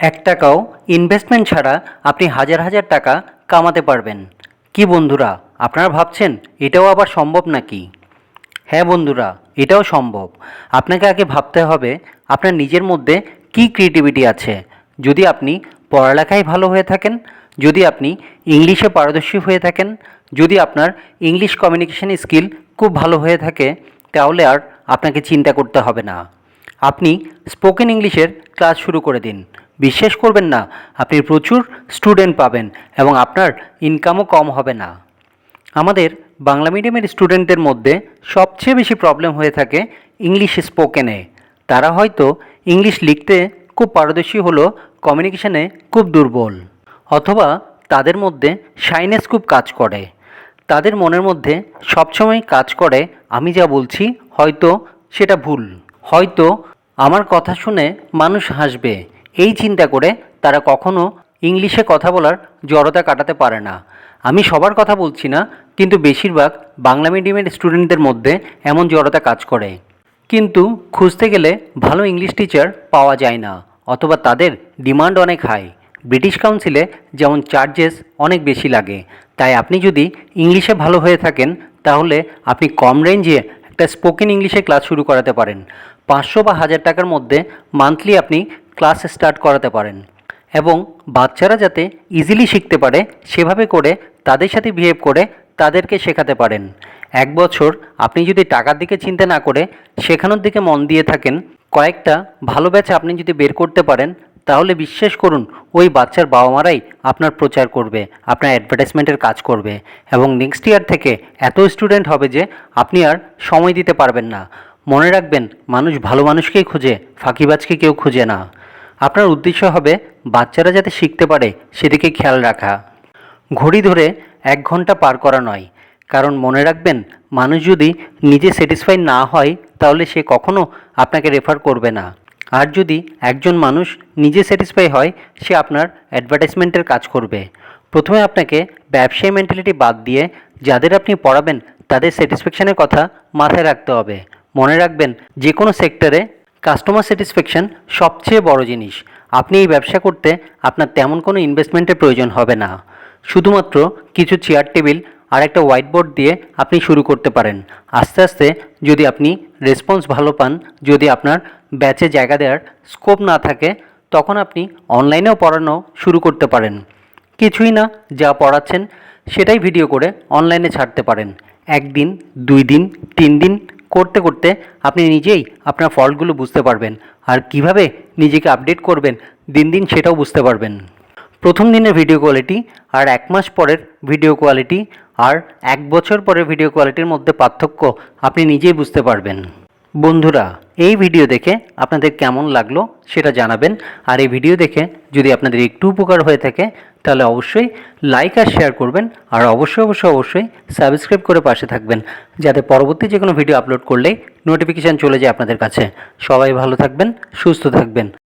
এক টাকাও ইনভেস্টমেন্ট ছাড়া আপনি হাজার হাজার টাকা কামাতে পারবেন। কি বন্ধুরা, আপনারা ভাবছেন এটাও আবার সম্ভব নাকি? হ্যাঁ বন্ধুরা, এটাও সম্ভব। আপনাকে আগে ভাবতে হবে আপনার নিজের মধ্যে কী ক্রিয়েটিভিটি আছে। যদি আপনি পড়ালেখায় ভালো হয়ে থাকেন, যদি আপনি ইংলিশে পারদর্শী হয়ে থাকেন, যদি আপনার ইংলিশ কমিউনিকেশন স্কিল খুব ভালো হয়ে থাকে, তাহলে আর আপনাকে চিন্তা করতে হবে না। আপনি স্পোকেন ইংলিশের ক্লাস শুরু করে দিন। বিশ্বাস করবেন না, আপনি প্রচুর স্টুডেন্ট পাবেন এবং আপনার ইনকামও কম হবে না। আমাদের বাংলা মিডিয়ামের স্টুডেন্টদের মধ্যে সবচেয়ে বেশি প্রবলেম হয়ে থাকে ইংলিশ স্পোকেনে। তারা হয়তো ইংলিশ লিখতে খুব পারদর্শী হলো কমিউনিকেশনে খুব দুর্বল, অথবা তাদের মধ্যে শাইনেস খুব কাজ করে। তাদের মনের মধ্যে সবসময় কাজ করে আমি যা বলছি হয়তো সেটা ভুল, হয়তো আমার কথা শুনে মানুষ হাসবে, এই চিন্তা করে তারা কখনো ইংলিশে কথা বলার জড়তা কাটাতে পারে না। আমি সবার কথা বলছি না, কিন্তু বেশিরভাগ বাংলা মিডিয়ামের স্টুডেন্টদের মধ্যে এমন জড়তা কাজ করে। কিন্তু খুঁজতে গেলে ভালো ইংলিশ টিচার পাওয়া যায় না, অথবা তাদের ডিমান্ড অনেক হাই। ব্রিটিশ কাউন্সিলে যেমন চার্জেস অনেক বেশি লাগে। তাই আপনি যদি ইংলিশে ভালো হয়ে থাকেন, তাহলে আপনি কম রেঞ্জে একটা স্পোকেন ইংলিশে ক্লাস শুরু করাতে পারেন। 500 বা 1000 টাকার মধ্যে মান্থলি আপনি ক্লাস স্টার্ট করাতে পারেন, এবং বাচ্চারা যাতে ইজিলি শিখতে পারে সেভাবে করে তাদের সাথে বিহেভ করে তাদেরকে শেখাতে পারেন। 1 বছর আপনি যদি টাকার দিকে চিন্তা না করে শেখানোর দিকে মন দিয়ে থাকেন, কয়েকটা ভালো ব্যাচ আপনি যদি বের করতে পারেন, তাহলে বিশ্বাস করুন ওই বাচ্চার বাবা মারাই আপনার প্রচার করবে, আপনার অ্যাডভার্টাইজমেন্টের কাজ করবে, এবং নেক্সট ইয়ার থেকে এত স্টুডেন্ট হবে যে আপনি আর সময় দিতে পারবেন না। মনে রাখবেন, মানুষ ভালো মানুষকেই খুঁজে, ফাঁকিবাজকে কেউ খুঁজে না। আপনার উদ্দেশ্য হবে বাচ্চারা যাতে শিখতে পারে সেদিকে খেয়াল রাখা, ঘড়ি ধরে 1 ঘন্টা পার করা নয়। কারণ মনে রাখবেন, মানুষ যদি নিজে স্যাটিসফাই না হয় তাহলে সে কখনো আপনাকে রেফার করবে না। আর যদি একজন মানুষ নিজে স্যাটিসফাই হয়, সে আপনার অ্যাডভার্টাইজমেন্টের কাজ করবে। প্রথমে আপনাকে ব্যবসায়ী মেন্টালিটি বাদ দিয়ে যাদের আপনি পড়াবেন তাদের স্যাটিসফ্যাকশানের কথা মাথায় রাখতে হবে। মনে রাখবেন, যে কোনো সেক্টরে কাস্টমার স্যাটিসফ্যাকশান সবচেয়ে বড় জিনিস। আপনি এই ব্যবসা করতে আপনার তেমন কোনো ইনভেস্টমেন্টের প্রয়োজন হবে না। শুধুমাত্র কিছু চেয়ার টেবিল আর একটা হোয়াইট বোর্ড দিয়ে আপনি শুরু করতে পারেন। আস্তে আস্তে যদি আপনি রেসপন্স ভালো পান, যদি আপনার ব্যাচে জায়গা দেওয়ার স্কোপ না থাকে, তখন আপনি অনলাইনেও পড়ানো শুরু করতে পারেন। কিছুই না, যা পড়াচ্ছেন সেটাই ভিডিও করে অনলাইনে ছাড়তে পারেন। 1 দিন, 2 দিন, 3 দিন করতে করতে আপনি নিজেই আপনার ফল্টগুলো বুঝতে পারবেন, আর কিভাবে নিজেকে আপডেট করবেন দিন দিন সেটাও বুঝতে পারবেন। প্রথম দিনের ভিডিও কোয়ালিটি আর 1 মাস পরের ভিডিও কোয়ালিটি আর 1 বছর পরের ভিডিও কোয়ালিটির মধ্যে পার্থক্য আপনি নিজেই বুঝতে পারবেন। বন্ধুরা, এই ভিডিও দেখে আপনাদের কেমন লাগলো সেটা জানাবেন। আর এই ভিডিও দেখে যদি আপনাদের একটু উপকার হয়ে থাকে, তাহলে অবশ্যই লাইক আর শেয়ার করবেন, আর অবশ্যই অবশ্যই অবশ্যই সাবস্ক্রাইব করে পাশে থাকবেন, যাতে পরবর্তী যে কোনো ভিডিও আপলোড করলেই নোটিফিকেশান চলে যায় আপনাদের কাছে। সবাই ভালো থাকবেন, সুস্থ থাকবেন।